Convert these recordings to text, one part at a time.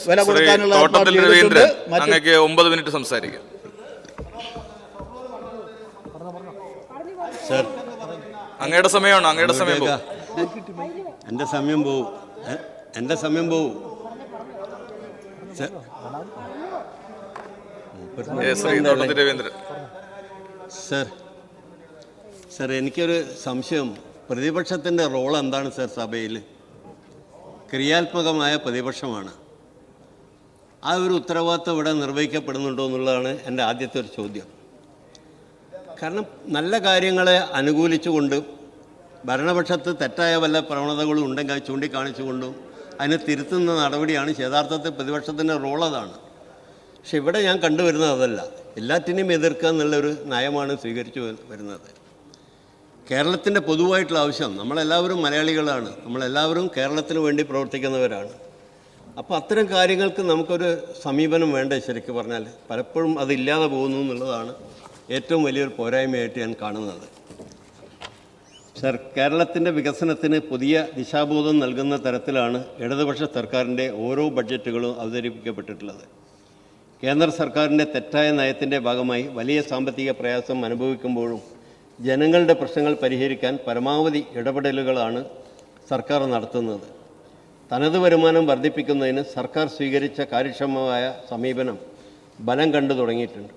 വില കൊടുക്കാനുള്ള തോട്ടത്തിൽ രവീന്ദ്രൻ അങ്ങേക്ക് 9 മിനിറ്റ് സംസാരിക്കാം. സർ, അങ്ങയുടെ സമയമാണ്, അങ്ങയുടെ സമയം പോകും. എൻ്റെ സമയം പോവും, എൻ്റെ സമയം പോവും. തോട്ടത്തിൽ രവീന്ദ്രൻ സർ, എനിക്കൊരു സംശയം. പ്രതിപക്ഷത്തിൻ്റെ റോൾ എന്താണ് സർ സഭയിൽ? ക്രിയാത്മകമായ പ്രതിപക്ഷമാണ്. ആ ഒരു ഉത്തരവാദിത്വം ഇവിടെ നിർവഹിക്കപ്പെടുന്നുണ്ടോ എന്നുള്ളതാണ് എൻ്റെ ആദ്യത്തെ ഒരു ചോദ്യം. കാരണം നല്ല കാര്യങ്ങളെ അനുകൂലിച്ചുകൊണ്ട് ഭരണപക്ഷത്ത് തെറ്റായ വല്ല പ്രവണതകളും ഉണ്ടെങ്കിൽ അത് ചൂണ്ടിക്കാണിച്ചുകൊണ്ടും അതിനെ തിരുത്തുന്ന നടപടിയാണ് യഥാർത്ഥത്തിൽ പ്രതിപക്ഷത്തിൻ്റെ റോൾ. അതാണ്. പക്ഷെ ഇവിടെ ഞാൻ കണ്ടുവരുന്നത് അതല്ല. എല്ലാറ്റിനെയും എതിർക്കുക എന്നുള്ളൊരു നയമാണ് സ്വീകരിച്ചു വരുന്നത്. കേരളത്തിൻ്റെ പൊതുവായിട്ടുള്ള ആവശ്യം, നമ്മളെല്ലാവരും മലയാളികളാണ്, നമ്മളെല്ലാവരും കേരളത്തിന് വേണ്ടി പ്രവർത്തിക്കുന്നവരാണ്. അപ്പോൾ അത്തരം കാര്യങ്ങൾക്ക് നമുക്കൊരു സമീപനം വേണ്ട. ശരിക്കും പറഞ്ഞാൽ പലപ്പോഴും അതില്ലാതെ പോകുന്നു എന്നുള്ളതാണ് ഏറ്റവും വലിയൊരു പോരായ്മയായിട്ട് ഞാൻ കാണുന്നത്. സർ, കേരളത്തിൻ്റെ വികസനത്തിന് പുതിയ ദിശാബോധം നൽകുന്ന തരത്തിലാണ് ഇടതുപക്ഷ സർക്കാരിൻ്റെ ഓരോ ബഡ്ജറ്റുകളും അവതരിപ്പിക്കപ്പെട്ടിട്ടുള്ളത്. കേന്ദ്ര സർക്കാരിൻ്റെ തെറ്റായ നയത്തിൻ്റെ ഭാഗമായി വലിയ സാമ്പത്തിക പ്രയാസം അനുഭവിക്കുമ്പോഴും ജനങ്ങളുടെ പ്രശ്നങ്ങൾ പരിഹരിക്കാൻ പരമാവധി ഇടപെടലുകളാണ് സർക്കാർ നടത്തുന്നത്. തനത് വരുമാനം വർദ്ധിപ്പിക്കുന്നതിന് സർക്കാർ സ്വീകരിച്ച കാര്യക്ഷമമായ സമീപനം ബലം കണ്ടു തുടങ്ങിയിട്ടുണ്ട്.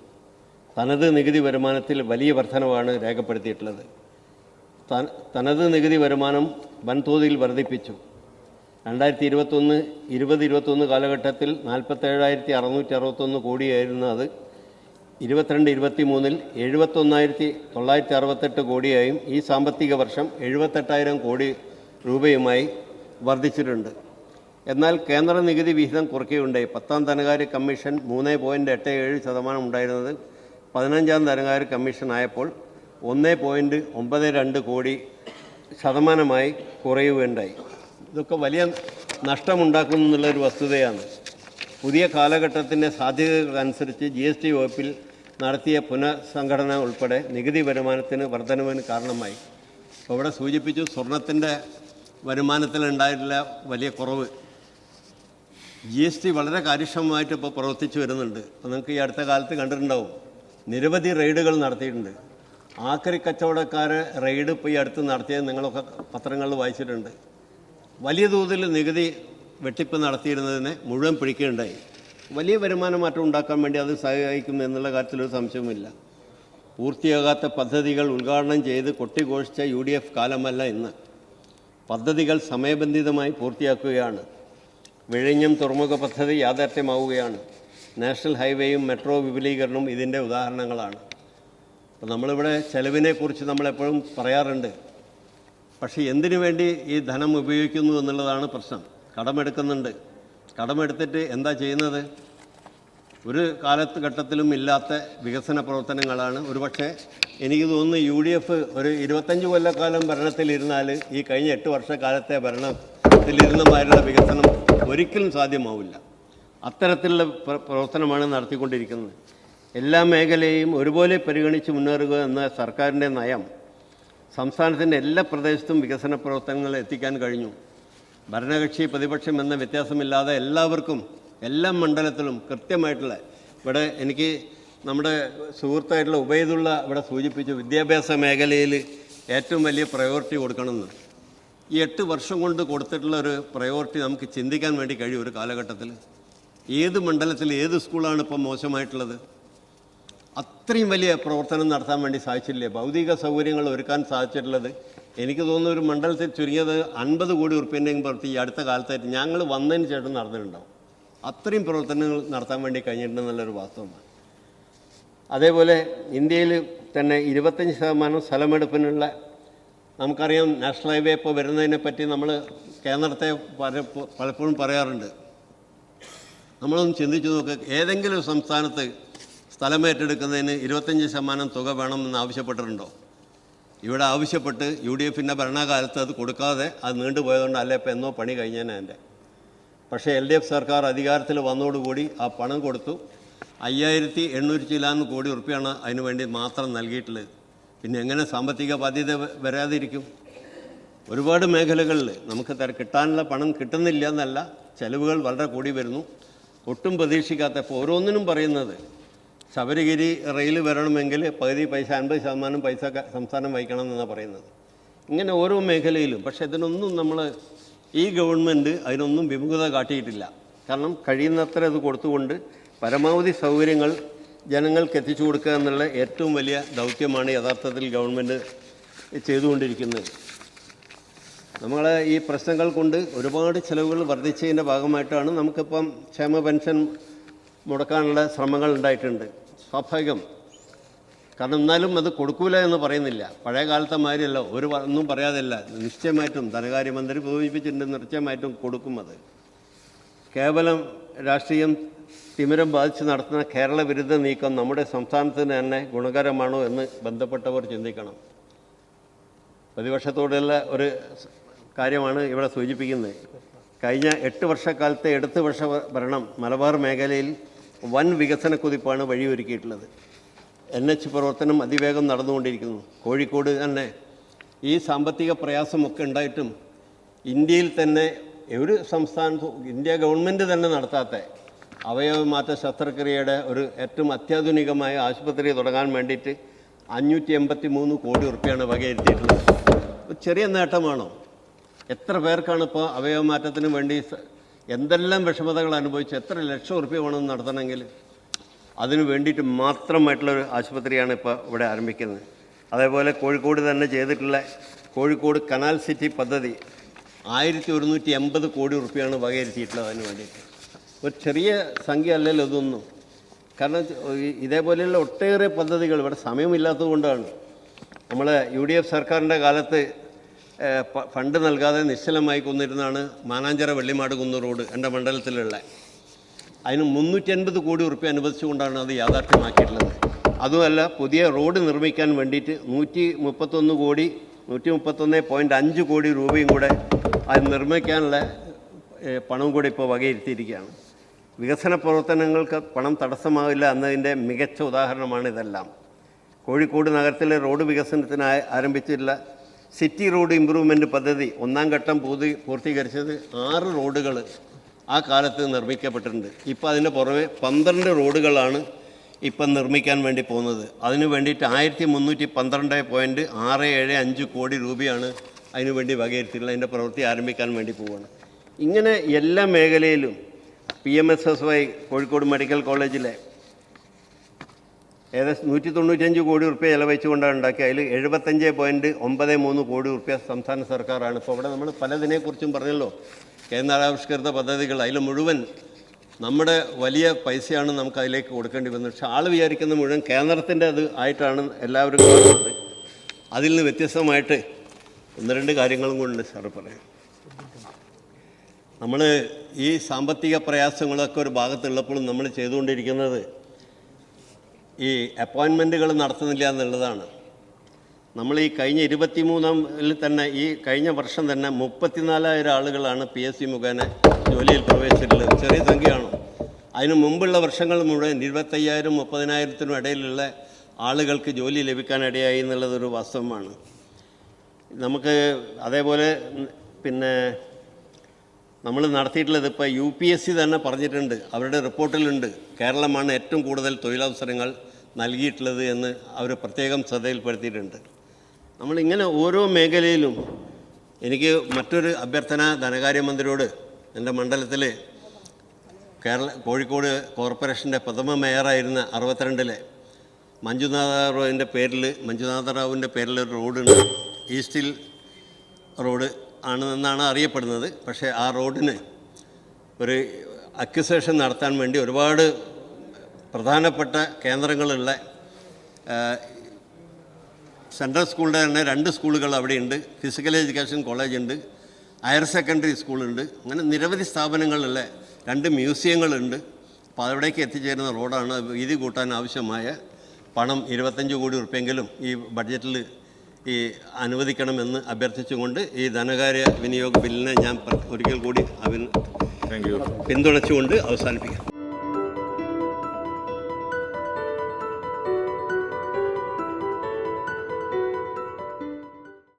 തനത് നികുതി വരുമാനത്തിൽ വലിയ വർധനവാണ് രേഖപ്പെടുത്തിയിട്ടുള്ളത്. തനത് നികുതി വരുമാനം വൻതോതിൽ വർദ്ധിപ്പിച്ചു. 2021 കാലഘട്ടത്തിൽ 47,661 കോടിയായിരുന്നു. അത് 22-23 71,968 കോടിയായും ഈ സാമ്പത്തിക വർഷം 78,000 കോടി രൂപയുമായി വർദ്ധിച്ചിട്ടുണ്ട്. എന്നാൽ കേന്ദ്ര നികുതി വിഹിതം കുറയ്ക്കുകയുണ്ടായി. 10ാം ധനകാര്യ കമ്മീഷൻ 3.87% ഉണ്ടായിരുന്നത് 15ാം ധനകാര്യ കമ്മീഷൻ ആയപ്പോൾ 1.92 കോടി ശതമാനമായി കുറയുകയുണ്ടായി. ഇതൊക്കെ വലിയ നഷ്ടമുണ്ടാക്കുന്നു എന്നുള്ളൊരു വസ്തുതയാണ്. പുതിയ കാലഘട്ടത്തിൻ്റെ സാധ്യതകൾക്കനുസരിച്ച് GST വകുപ്പിൽ നടത്തിയ പുനഃസംഘടന ഉൾപ്പെടെ നികുതി വരുമാനത്തിന് വർധനവിന് കാരണമായി. അപ്പോൾ ഇവിടെ സൂചിപ്പിച്ചു സ്വർണത്തിൻ്റെ വരുമാനത്തിലുണ്ടായിട്ടുള്ള വലിയ കുറവ്. GST വളരെ കാര്യക്ഷമമായിട്ട് ഇപ്പോൾ പ്രവർത്തിച്ചു വരുന്നുണ്ട്. അപ്പോൾ നിങ്ങൾക്ക് ഈ അടുത്ത കാലത്ത് കണ്ടിട്ടുണ്ടാവും, നിരവധി റെയ്ഡുകൾ നടത്തിയിട്ടുണ്ട്. ആക്രി കച്ചവടക്കാരെ റെയ്ഡ് ഇപ്പോൾ ഈ അടുത്ത് നടത്തിയത് നിങ്ങളൊക്കെ പത്രങ്ങളിൽ വായിച്ചിട്ടുണ്ട്. വലിയ തോതിൽ നികുതി വെട്ടിപ്പ് നടത്തിയിരുന്നതിനെ മുഴുവൻ പിടിക്കുകയുണ്ടായി. വലിയ വരുമാന മാറ്റം ഉണ്ടാക്കാൻ വേണ്ടി അത് സഹായിക്കും എന്നുള്ള കാര്യത്തിലൊരു സംശയവുമില്ല. പൂർത്തിയാകാത്ത പദ്ധതികൾ ഉദ്ഘാടനം ചെയ്ത് കൊട്ടിഘോഷിച്ച UDF കാലമല്ല ഇന്ന്. പദ്ധതികൾ സമയബന്ധിതമായി പൂർത്തിയാക്കുകയാണ്. വിഴിഞ്ഞം തുറമുഖ പദ്ധതി യാഥാർത്ഥ്യമാവുകയാണ്. നാഷണൽ ഹൈവേയും മെട്രോ വിപുലീകരണവും ഇതിൻ്റെ ഉദാഹരണങ്ങളാണ്. അപ്പോൾ നമ്മളിവിടെ ചെലവിനെക്കുറിച്ച് നമ്മളെപ്പോഴും പറയാറുണ്ട്. പക്ഷേ എന്തിനു വേണ്ടി ഈ ധനം ഉപയോഗിക്കുന്നു എന്നുള്ളതാണ് പ്രശ്നം. കടമെടുക്കുന്നുണ്ട്. കടമെടുത്തിട്ട് എന്താ ചെയ്യുന്നത്? ഒരു കാലഘട്ടത്തിലും ഇല്ലാത്ത വികസന പ്രവർത്തനങ്ങളാണ്. ഒരുപക്ഷെ എനിക്ക് തോന്നുന്നു UDF ഒരു 25 കൊല്ലക്കാലം ഭരണത്തിലിരുന്നാൽ ഈ കഴിഞ്ഞ 8 വർഷക്കാലത്തെ ഭരണത്തിലിരുന്നമാരുടെ വികസനം ഒരിക്കലും സാധ്യമാവില്ല. അത്തരത്തിലുള്ള പ്രവർത്തനമാണ് നടത്തിക്കൊണ്ടിരിക്കുന്നത്. എല്ലാ മേഖലയെയും ഒരുപോലെ പരിഗണിച്ച് മുന്നേറുക എന്ന സർക്കാരിൻ്റെ നയം സംസ്ഥാനത്തിൻ്റെ എല്ലാ പ്രദേശത്തും വികസന പ്രവർത്തനങ്ങൾ എത്തിക്കാൻ കഴിഞ്ഞു. ഭരണകക്ഷി പ്രതിപക്ഷം എന്ന വ്യത്യാസമില്ലാതെ എല്ലാവർക്കും എല്ലാ മണ്ഡലത്തിലും കൃത്യമായിട്ടുള്ള, ഇവിടെ എനിക്ക് നമ്മുടെ സുഹൃത്തായിട്ടുള്ള ഉബൈദുള്ള ഇവിടെ സൂചിപ്പിച്ചു, വിദ്യാഭ്യാസ മേഖലയിൽ ഏറ്റവും വലിയ പ്രയോറിറ്റി കൊടുക്കണമെന്ന്. ഈ 8 വർഷം കൊണ്ട് കൊടുത്തിട്ടുള്ള ഒരു പ്രയോറിറ്റി നമുക്ക് ചിന്തിക്കാൻ വേണ്ടി കഴിയും. ഒരു കാലഘട്ടത്തിൽ ഏത് മണ്ഡലത്തിൽ ഏത് സ്കൂളാണ് ഇപ്പം മോശമായിട്ടുള്ളത്? അത്രയും വലിയ പ്രവർത്തനം നടത്താൻ വേണ്ടി സാധിച്ചില്ലേ? ഭൗതിക സൗകര്യങ്ങൾ ഒരുക്കാൻ സാധിച്ചിട്ടുള്ളത് എനിക്ക് തോന്നുന്ന ഒരു മണ്ഡലത്തിൽ ചുരുങ്ങിയത് 50 കോടി ഉറുപ്പിൻ്റെയും പ്രവൃത്തി ഈ അടുത്ത കാലത്തായിട്ട് ഞങ്ങൾ വന്നതിന് ശേഷം നടന്നിട്ടുണ്ടാവും. അത്രയും പ്രവർത്തനങ്ങൾ നടത്താൻ വേണ്ടി കഴിഞ്ഞിട്ടുണ്ടെന്നുള്ളൊരു വാസ്തവമാണ്. അതേപോലെ ഇന്ത്യയിൽ തന്നെ 25% സ്ഥലമെടുപ്പിനുള്ള, നമുക്കറിയാം നാഷണൽ ഹൈവേ ഇപ്പോൾ വരുന്നതിനെ പറ്റി നമ്മൾ കേന്ദ്രത്തെ പലപ്പോഴും പറയാറുണ്ട്. നമ്മളൊന്ന് ചിന്തിച്ചു നോക്കുക, ഏതെങ്കിലും ഒരു സംസ്ഥാനത്ത് സ്ഥലമേറ്റെടുക്കുന്നതിന് 25% തുക വേണമെന്ന് ആവശ്യപ്പെട്ടിട്ടുണ്ടോ? ഇവിടെ ആവശ്യപ്പെട്ട് UDFൻ്റെ ഭരണകാലത്ത് അത് കൊടുക്കാതെ അത് നീണ്ടുപോയതുകൊണ്ട് അല്ല ഇപ്പം എന്നോ പണി കഴിഞ്ഞേനെ എൻ്റെ. പക്ഷേ LDF സർക്കാർ അധികാരത്തിൽ വന്നതോടുകൂടി ആ പണം കൊടുത്തു. 5800 ചില്ലാനും കോടി ഉറുപ്പിയാണ് അതിനു വേണ്ടി മാത്രം നൽകിയിട്ടുള്ളത്. പിന്നെ എങ്ങനെ സാമ്പത്തിക ബാധ്യത വരാതിരിക്കും? ഒരുപാട് മേഖലകളിൽ നമുക്ക് കിട്ടാനുള്ള പണം കിട്ടുന്നില്ല എന്നല്ല, ചെലവുകൾ വളരെ കൂടി വരുന്നു. ഒട്ടും പ്രതീക്ഷിക്കാത്ത, ഇപ്പോൾ ഓരോന്നിനും പറയുന്നത് ശബരിഗിരി റെയിൽ വരണമെങ്കിൽ പകുതി പൈസ 50% പൈസ സംസ്ഥാനം വഹിക്കണം എന്നാണ് പറയുന്നത്. ഇങ്ങനെ ഓരോ മേഖലയിലും. പക്ഷേ ഇതിനൊന്നും നമ്മൾ ഈ ഗവൺമെൻറ് അതിനൊന്നും വിമുഖത കാട്ടിയിട്ടില്ല. കാരണം കഴിയുന്നത്ര ഇത് കൊടുത്തുകൊണ്ട് പരമാവധി സൗകര്യങ്ങൾ ജനങ്ങൾക്ക് എത്തിച്ചു കൊടുക്കുക എന്നുള്ള ഏറ്റവും വലിയ ദൗത്യമാണ് യഥാർത്ഥത്തിൽ ഗവൺമെൻറ് ചെയ്തുകൊണ്ടിരിക്കുന്നത്. നമ്മൾ ഈ പ്രശ്നങ്ങൾ കൊണ്ട് ഒരുപാട് ചിലവുകൾ വർദ്ധിച്ചതിൻ്റെ ഭാഗമായിട്ടാണ് നമുക്കിപ്പം ക്ഷേമ പെൻഷൻ മുടക്കാനുള്ള ശ്രമങ്ങൾ ഉണ്ടായിട്ടുണ്ട്. സ്വാഭാവികം. കാരണം എന്നാലും അത് കൊടുക്കൂല എന്ന് പറയുന്നില്ല. പഴയ കാലത്തെ മാതിരിയല്ല, ഒന്നും പറയാതില്ല, നിശ്ചയമായിട്ടും ധനകാര്യമന്ത്രി സൂചിപ്പിച്ചിട്ടുണ്ട്, നിശ്ചയമായിട്ടും കൊടുക്കും. അത് കേവലം രാഷ്ട്രീയം തിമിരം ബാധിച്ച് നടത്തുന്ന കേരള വിരുദ്ധ നീക്കം നമ്മുടെ സംസ്ഥാനത്തിന് തന്നെ ഗുണകരമാണോ എന്ന് ബന്ധപ്പെട്ടവർ ചിന്തിക്കണം. പ്രതിപക്ഷത്തോടുള്ള ഒരു കാര്യമാണ് ഇവിടെ സൂചിപ്പിക്കുന്നത്. കഴിഞ്ഞ 8 വർഷക്കാലത്തെ ഇടത് വർഷ ഭരണം മലബാർ മേഖലയിൽ വൻ വികസന കുതിപ്പാണ് വഴിയൊരുക്കിയിട്ടുള്ളത്. NH പ്രവർത്തനം അതിവേഗം നടന്നുകൊണ്ടിരിക്കുന്നു. കോഴിക്കോട് തന്നെ ഈ സാമ്പത്തിക പ്രയാസമൊക്കെ ഉണ്ടായിട്ടും ഇന്ത്യയിൽ തന്നെ ഒരു സംസ്ഥാനത്തും ഇന്ത്യ ഗവൺമെൻറ് തന്നെ നടത്താത്ത അവയവമാറ്റ ശസ്ത്രക്രിയയുടെ ഒരു ഏറ്റവും അത്യാധുനികമായ ആശുപത്രി തുടങ്ങാൻ വേണ്ടിയിട്ട് 583 കോടി റുപ്യയാണ് വകയിരുത്തിയിട്ടുള്ളത്. ചെറിയ നേട്ടമാണോ? എത്ര പേർക്കാണ് ഇപ്പോൾ അവയവമാറ്റത്തിന് വേണ്ടി എന്തെല്ലാം വിഷമതകൾ അനുഭവിച്ച് എത്ര ലക്ഷം റുപ്യ വേണമെന്ന് നടത്തണമെങ്കിൽ അതിന് വേണ്ടിയിട്ട് മാത്രമായിട്ടുള്ളൊരു ആശുപത്രിയാണ് ഇപ്പോൾ ഇവിടെ ആരംഭിക്കുന്നത്. അതേപോലെ കോഴിക്കോട് തന്നെ ചെയ്തിട്ടുള്ള കോഴിക്കോട് കനാൽ സിറ്റി പദ്ധതി 1180 കോടി റുപ്യയാണ് വകയിരുത്തിയിട്ടുള്ളത്. അതിന് വേണ്ടിയിട്ട് ഒരു ചെറിയ സംഖ്യ അല്ലല്ലോ ഇതൊന്നും. കാരണം ഇതേപോലെയുള്ള ഒട്ടേറെ പദ്ധതികൾ ഇവിടെ സമയമില്ലാത്തത് കൊണ്ടാണ്. നമ്മൾ UDF സർക്കാരിൻ്റെ കാലത്ത് ഫണ്ട് നൽകാതെ നിശ്ചലമായി കൊന്നിരുന്നതാണ് മാനാഞ്ചിറ വെള്ളിമാട് കുന്ന് റോഡ്, എൻ്റെ മണ്ഡലത്തിലുള്ള. അതിന് 350 കോടി റുപ്യ അനുവദിച്ചുകൊണ്ടാണ് അത് യാഥാർത്ഥ്യമാക്കിയിട്ടുള്ളത്. അതുമല്ല, പുതിയ റോഡ് നിർമ്മിക്കാൻ വേണ്ടിയിട്ട് 131.5 കോടി രൂപയും കൂടെ അത് നിർമ്മിക്കാനുള്ള പണം കൂടി ഇപ്പോൾ വകയിരുത്തിയിരിക്കുകയാണ്. വികസന പ്രവർത്തനങ്ങൾക്ക് പണം തടസ്സമാവില്ല എന്നതിൻ്റെ മികച്ച ഉദാഹരണമാണ് ഇതെല്ലാം. കോഴിക്കോട് നഗരത്തിലെ റോഡ് വികസനത്തിനായി ആരംഭിച്ചിട്ടുള്ള സിറ്റി റോഡ് ഇമ്പ്രൂവ്മെൻറ്റ് പദ്ധതി 1ാം ഘട്ടം പൂർത്തീകരിച്ചത് 6 റോഡുകൾ ആ കാലത്ത് നിർമ്മിക്കപ്പെട്ടിട്ടുണ്ട്. ഇപ്പോൾ അതിന് പുറമെ 12 റോഡുകളാണ് ഇപ്പം നിർമ്മിക്കാൻ വേണ്ടി പോകുന്നത്. അതിന് വേണ്ടിയിട്ട് 1312.675 കോടി രൂപയാണ് അതിനു വേണ്ടി വകയിരുത്തിയിട്ടുള്ളത്. അതിൻ്റെ പ്രവൃത്തി ആരംഭിക്കാൻ വേണ്ടി പോവുകയാണ്. ഇങ്ങനെ എല്ലാ മേഖലയിലും PMSSY കോഴിക്കോട് മെഡിക്കൽ കോളേജിലെ ഏകദേശം 195 കോടി റുപ്യ ചെലവഴിച്ചുകൊണ്ടാണ് ഉണ്ടാക്കി. അതിൽ 75.93 കോടി റുപ്യ സംസ്ഥാന സർക്കാരാണ്. ഇപ്പോൾ ഇവിടെ നമ്മൾ പലതിനെക്കുറിച്ചും പറഞ്ഞല്ലോ, കേന്ദ്രാവിഷ്കൃത പദ്ധതികൾ, അതിൽ മുഴുവൻ നമ്മുടെ വലിയ പൈസയാണ് നമുക്ക് അതിലേക്ക് കൊടുക്കേണ്ടി വന്നത്. പക്ഷേ ആൾ വിചാരിക്കുന്ന മുഴുവൻ കേന്ദ്രത്തിൻ്റെ അത് ആയിട്ടാണ് എല്ലാവരും കാണുന്നത്. അതിൽ നിന്ന് വ്യത്യസ്തമായിട്ട് 1-2 കാര്യങ്ങളും കൊണ്ട് സാറ് പറയാം. നമ്മൾ ഈ സാമ്പത്തിക പ്രയാസങ്ങളൊക്കെ ഒരു ഭാഗത്തുള്ളപ്പോഴും നമ്മൾ ചെയ്തുകൊണ്ടിരിക്കുന്നത് ഈ അപ്പോയിൻമെൻറ്റുകൾ നടത്തുന്നില്ല എന്നുള്ളതാണ്. നമ്മൾ ഈ കഴിഞ്ഞ 23-ൽ തന്നെ ഈ കഴിഞ്ഞ വർഷം തന്നെ 34,000 ആളുകളാണ് PSC മുഖേന ജോലിയിൽ പ്രവേശിച്ചിട്ടുള്ളത്. ചെറിയ സംഖ്യയാണോ? അതിന് മുമ്പുള്ള വർഷങ്ങൾ മുഴുവൻ 25,000 30,000 ഇടയിലുള്ള ആളുകൾക്ക് ജോലി ലഭിക്കാനിടയായി എന്നുള്ളതൊരു വാസ്തവമാണ്. നമുക്ക് അതേപോലെ പിന്നെ നമ്മൾ നടത്തിയിട്ടുള്ളത് ഇപ്പോൾ UPSC തന്നെ പറഞ്ഞിട്ടുണ്ട്, അവരുടെ റിപ്പോർട്ടിലുണ്ട്, കേരളമാണ് ഏറ്റവും കൂടുതൽ തൊഴിലവസരങ്ങൾ നൽകിയിട്ടുള്ളത് എന്ന് അവർ പ്രത്യേകം ശ്രദ്ധയിൽപ്പെടുത്തിയിട്ടുണ്ട്. നമ്മളിങ്ങനെ ഓരോ മേഖലയിലും എനിക്ക് മറ്റൊരു അഭ്യർത്ഥന ധനകാര്യമന്ത്രിയോട്, എൻ്റെ മണ്ഡലത്തിൽ കോഴിക്കോട് കോർപ്പറേഷൻ്റെ പ്രഥമ മേയറായിരുന്ന 62-ലെ മഞ്ജുനാഥ റാവുവിൻ്റെ പേരിൽ ഒരു റോഡുണ്ട്. ഈസ്റ്റിൽ റോഡ് ആണെന്നാണ് അറിയപ്പെടുന്നത്. പക്ഷേ ആ റോഡിന് ഒരു അക്വിസേഷൻ നടത്താൻ വേണ്ടി ഒരുപാട് പ്രധാനപ്പെട്ട കേന്ദ്രങ്ങളുള്ള സെൻട്രൽ സ്കൂളിൻ്റെ തന്നെ 2 സ്കൂളുകൾ അവിടെയുണ്ട്, ഫിസിക്കൽ എഡ്യൂക്കേഷൻ കോളേജുണ്ട്, ഹയർ സെക്കൻഡറി സ്കൂളുണ്ട്, അങ്ങനെ നിരവധി സ്ഥാപനങ്ങളുള്ള 2 മ്യൂസിയങ്ങളുണ്ട്. അപ്പോൾ അവിടേക്ക് എത്തിച്ചേരുന്ന റോഡാണ്. വീതി കൂട്ടാൻ ആവശ്യമായ പണം 25 കോടി റുപ്യെങ്കിലും ഈ ബഡ്ജറ്റിൽ അനുവദിക്കണമെന്ന് അഭ്യർത്ഥിച്ചുകൊണ്ട് ഈ ധനകാര്യ വിനിയോഗ ബില്ലിനെ ഞാൻ ഒരിക്കൽ കൂടി പിന്തുണച്ചുകൊണ്ട് അവസാനിപ്പിക്കാം.